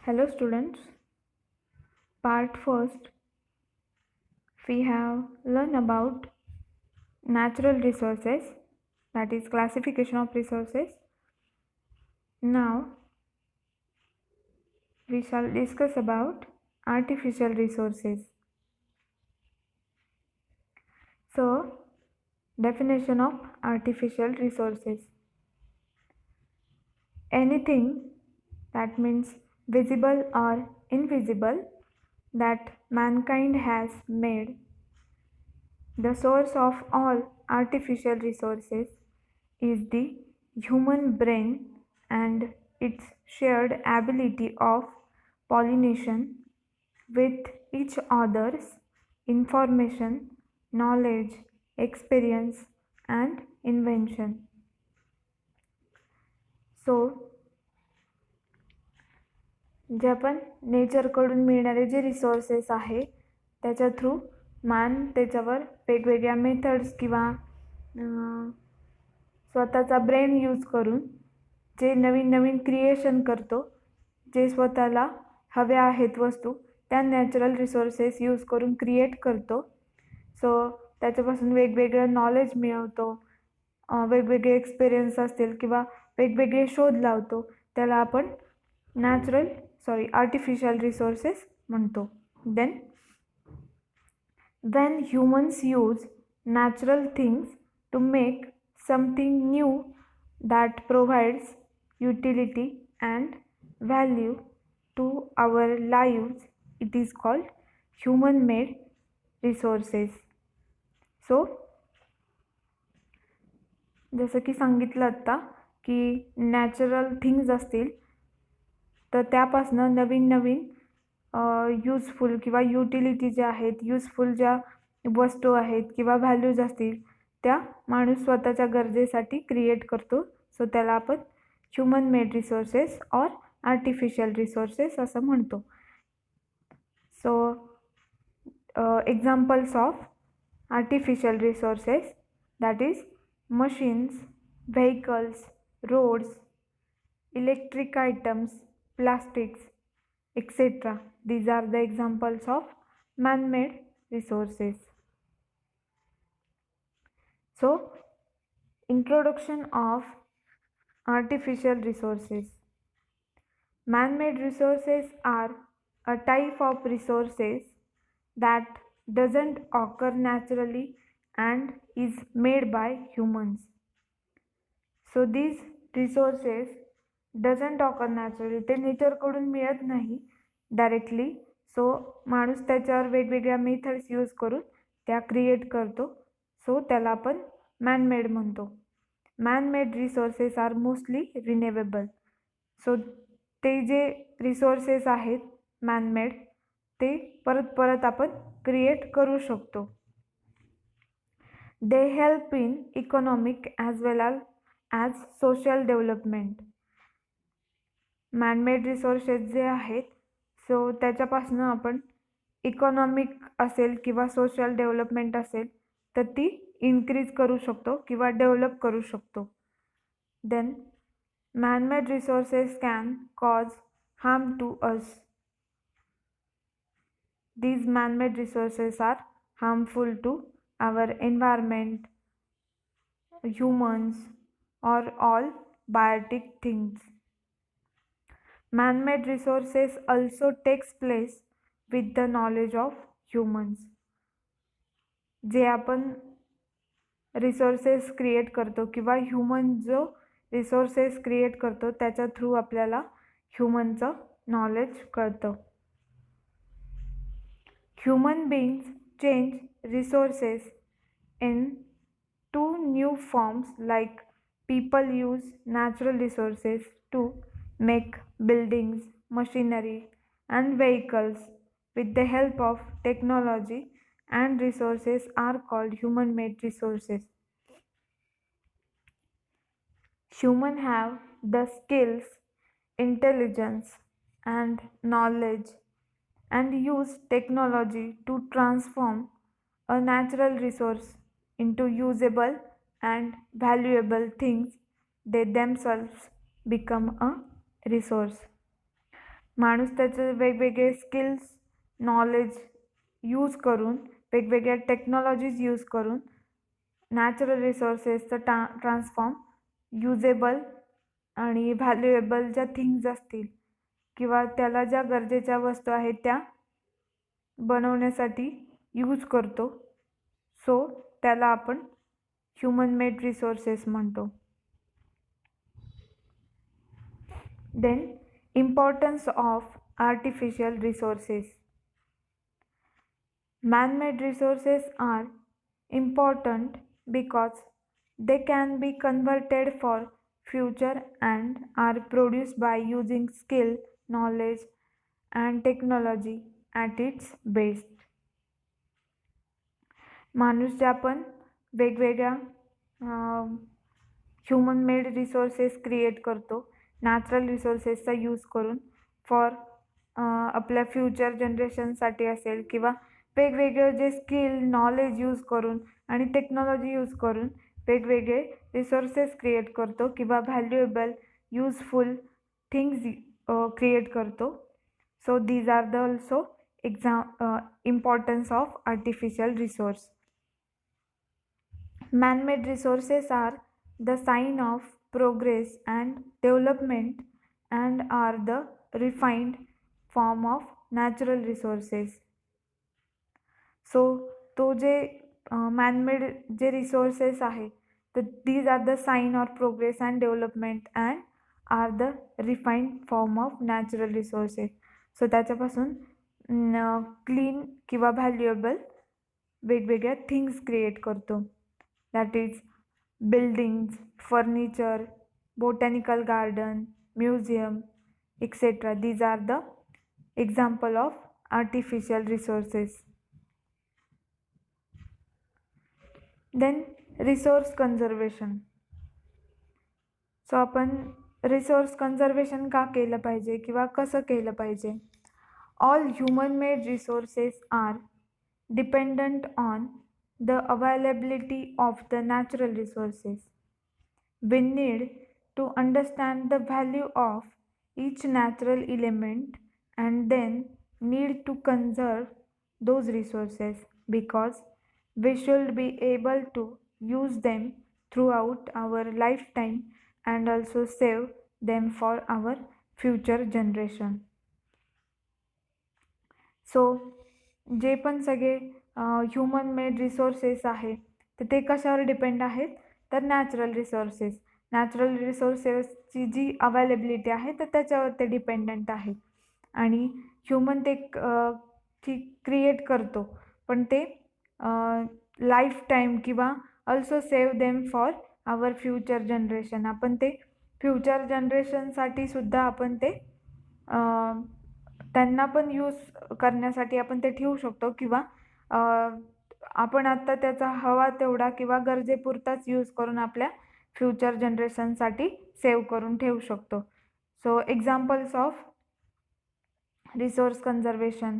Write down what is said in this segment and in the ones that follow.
Hello students, part first we have learned about natural resources, that is classification of resources. Now we shall discuss about artificial resources. So definition of artificial resources. Anything that means visible or invisible that mankind has made. The source of all artificial resources is the human brain and its shared ability of pollination with each other's information, knowledge, experience, and invention. So, जे आपण नेचरकडून मिळणारे जे resources आहे त्याच्या through त्याच्यावर वेगवेगळ्या methods किंवा स्वतःचा ब्रेन यूज करून जे नवीन नवीन क्रिएशन करतो, जे स्वतःला हव्या आहेत वस्तू त्या नॅचरल रिसोर्सेस यूज करून क्रिएट करतो. सो त्याच्यापासून वेगवेगळं नॉलेज मिळवतो, वेगवेगळे एक्सपिरियन्स असतील किंवा वेगवेगळे शोध लावतो, त्याला आपण आर्टिफिशियल रिसोर्सेस म्हणतो. Then when humans use natural things to make something new that provides utility and value to our lives, it is called human made resources. So जसं की सांगितलं आत्ता की नॅचरल थिंग्स असतील तर त्यापासनं नवीन नवीन यूजफुल किंवा युटिलिटी ज्या आहेत, यूजफुल ज्या वस्तू आहेत किंवा व्हॅल्यूज असतील त्या माणूस स्वतःच्या गरजेसाठी क्रिएट करतो. सो त्याला आपण human made resources or artificial resources असं म्हणतो. So examples of artificial resources, that is machines, vehicles, roads, electric items, plastics, etc. These are the examples of man-made resources. So, introduction of artificial resources. Man-made resources are a type of resources that doesn't occur naturally and is made by humans. So these resources doesn't occur naturally, ते नेचरकडून मिळत नाही directly. So माणूस त्याच्यावर वेगवेगळ्या methods use करून त्या create करतो. So त्याला आपण मॅनमेड म्हणतो. Manmade resources are mostly renewable. So ते जे रिसोर्सेस आहेत मॅनमेड ते परत परत आपण क्रिएट करू शकतो. They help in economic as well as social development. Man-made resources जे आहेत सो त्याच्यापासून आपण इकॉनॉमिक असेल किंवा सोशल डेव्हलपमेंट असेल तर ती इन्क्रीज करू शकतो किंवा डेव्हलप करू शकतो. Then man-made resources can cause harm to us. These man-made resources are harmful to our environment, humans, or all biotic things. Man-made resources also takes place with the knowledge of humans. जे आपण resources create करतो किंवा human जो resources create करतो त्याच्या through आपल्याला ह्युमनचं knowledge कळतं. Human beings change resources in two new forms, like people use natural resources to make buildings, machinery, and vehicles with the help of technology, and resources are called human made resources. Humans have the skills, intelligence, and knowledge and use technology to transform a natural resource into usable and valuable things. They themselves become a resource. माणूस त्याचे वेगवेगळे skills knowledge use करून वेगवेगळ्या technologies use करून natural रिसोर्सेसचं transform usable आणि valuable ज्या things असतील किंवा त्याला ज्या गरजेच्या वस्तू आहेत त्या बनवण्यासाठी यूज करतो. सो त्याला आपण ह्युमन मेड रिसोर्सेस म्हणतो. Then, importance of artificial resources. Man-made resources are important because they can be converted for future and are produced by using skill, knowledge and technology at its best. माणूस ज्या पण वेगवेगळ्या human made resources create करतो natural रिसोर्सेसचा use करून for आपल्या future जनरेशनसाठी असेल किंवा वेगवेगळे जे स्किल नॉलेज यूज करून आणि टेक्नॉलॉजी यूज करून वेगवेगळे रिसोर्सेस क्रिएट करतो किंवा व्हॅल्युएबल यूजफुल थिंग्स क्रिएट करतो. So these are the also importance of artificial resource. Man-made resources are the sign of progress and development and are the refined form of natural resources. So तो जे man-made जे resources आहे तर these are the sign of progress and development and are the refined form of natural resources. So त्याच्यापासून clean किंवा valuable वेगवेगळ्या things create करतो. That is buildings, furniture, botanical garden, museum etcetera. These are the example of artificial resources. Then resource conservation. So आपण resource conservation का केलं पाहिजे किंवा कसं केलं पाहिजे. All human-made resources are dependent on the availability of the natural resources. We need to understand the value of each natural element and then need to conserve those resources because we should be able to use them throughout our lifetime and also save them for our future generation. So जे पण सगळे human made resources आहे तर ते कशावर depend आहेत तर natural resources. Natural रिसोर्सेसची जी अवेलेबिलिटी आहे तर त्याच्यावर ते डिपेंडंट आहेत आणि ह्युमन ते क्रिएट करतो पण ते लाईफ टाईम किंवा also save them for our future generation. आपण ते फ्युचर जनरेशनसाठी सुद्धा आपण ते त्यांना पण यूज करण्यासाठी आपण ते ठेवू शकतो किंवा आपण आत्ता त्याचा हवा तेवढा किंवा गरजेपुरताच यूज करून आपल्या फ्युचर जनरेशनसाठी सेव्ह करून ठेवू शकतो. So examples of resource conservation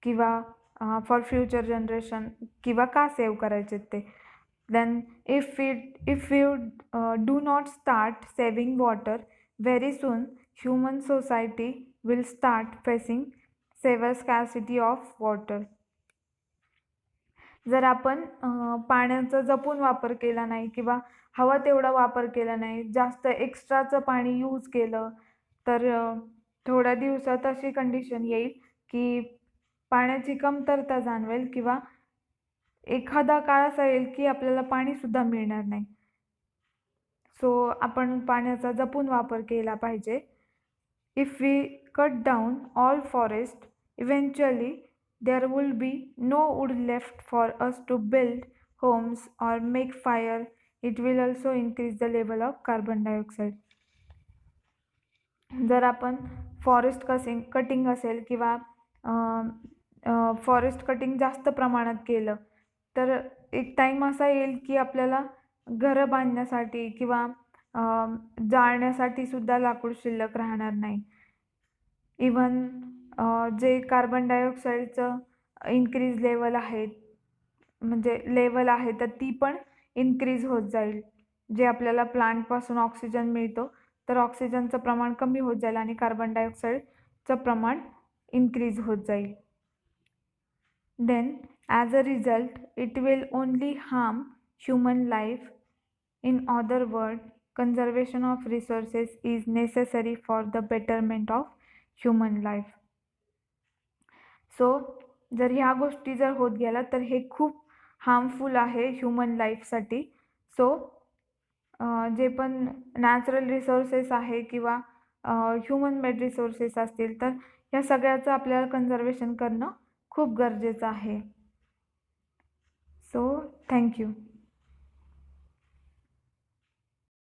किंवा फॉर फ्युचर जनरेशन किंवा का सेव्ह करायचे ते. Then if you do not start saving water very soon human society will start facing severe scarcity of water. जर आपण पाण्याचा जपून वापर केला नाही किंवा हवा तेवढा वापर केला नाही जास्त एक्स्ट्राचं पाणी यूज केलं तर थोड्या दिवसात अशी कंडिशन येईल की पाण्याची कमतरता जाणवेल किंवा एखादा काळ असा येईल की आपल्याला पाणीसुद्धा मिळणार नाही. सो आपण पाण्याचा जपून वापर केला पाहिजे. If we cut down all forest, eventually there will be no wood left for us to build homes or make fire. It will also increase the level of carbon dioxide. जर आपण forest cutting असेल किंवा forest cutting जास्त प्रमाणात केलं तर एक time असा येईल की आपल्याला घरं बांधण्यासाठी किंवा जाळण्यासाठी सुद्धा लाकूड शिल्लक राहणार नाही. इवन जे कार्बन डायऑक्साईडचं इन्क्रीज लेवल आहे म्हणजे लेवल आहे तर ती पण इन्क्रीज होत जाईल. जे आपल्याला प्लांटपासून ऑक्सिजन मिळतो तर ऑक्सिजनचं प्रमाण कमी होत जाईल आणि कार्बन डायऑक्साईड चं प्रमाण इन्क्रीज होत जाईल. Then as a result it will only harm human life. In other words, conservation of resources is necessary for the betterment of human life. So जर ह्या गोष्टी जर होत गेल्या तर हे खूप हार्मफुल आहे ह्युमन लाईफसाठी. सो जे पण नॅचरल रिसोर्सेस आहे किंवा ह्युमन मेड रिसोर्सेस असतील तर ह्या सगळ्याचं आपल्याला कन्झर्वेशन करणं खूप गरजेचं आहे. So thank you.